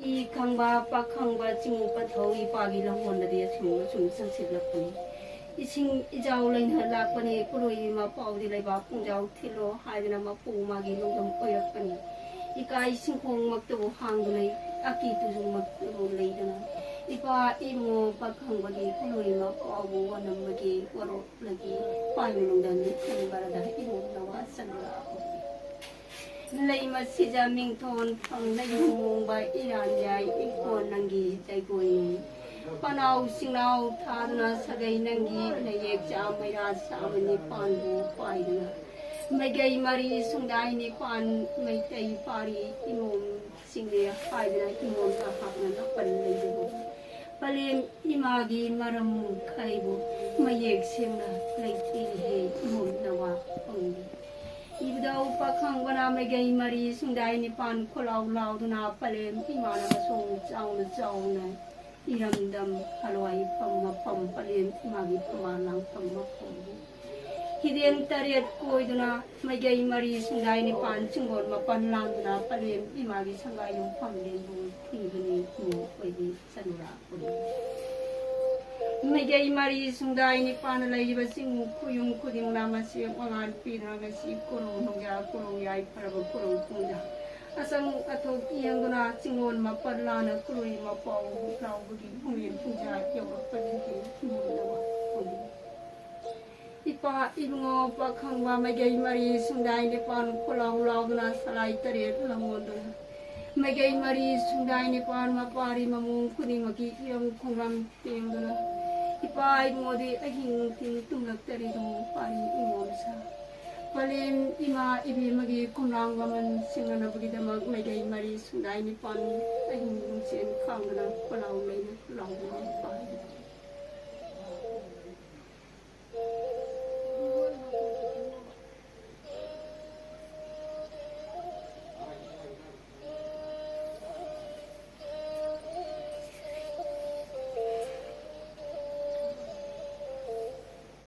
이 강바 빡강바 징우 빠터이 빠기 랑원나디야 징우 좀 상실락분이 이칭 이자울레인 할락분이 꾸루이 마 빠우디 레바 풍자우 틸로 하이드나 마 뿌마기 농점 오역분이 이까 이싱콩 막도 항도네 아기 두중 막도 레이드나 이봐 이모 빡강바기 꾸루이 마 빠우 원남마기 워로 라기 빠이미 농단이 칸바라다 이모 나와 산라고 lấy mà xí ra mình thôn phòng lấy mùng bài Iran dài ít con năng gì chạy quỳ pan nào sinh nào thà na sagai năng gì lấy ek cha mai ra sa mình pan bu pai na mai gai mari sung dai ni pan mai tay pari imom sing le pai na imom ka hak na pan lấy bu palem imagi maram khai bu mai ek sim na lấy ti he imom na wa ong Ibdaw pakang wana may gay mari sungday ni pan kulaw-law na palem imana masong chaw na iramdam halway pamapam palem imagi pamalang pamapam. Hidden tariat ko na may gay mari sungday ni pan sunggon mapanlang na palem imagi sangayong pamlin mo tingani mo pwede sanura ko. May gay mari sungday ni panalay basing kuyong kuding naman siya pangal pinangan si kurong hongya kurong yay para kurong punda. Asang atog iyang na singon mapadlana kuloy mapaw law budi humin punda yung mapadliki mulawa pudi. Ipa ibungo pakang ba may gay mari sungday ni pan kulaw na salay tarit langondo. May gay mari sungday ni pan mapari mamung kuding magiging kungram tiyang na. Ipai mo di ahing tinutulak tari dong pari imom sa. Palim ima ibi magi kumlang waman singa na bagi damag may gay mari sunday ni pan ahing sin kang na palaw may na lang pari.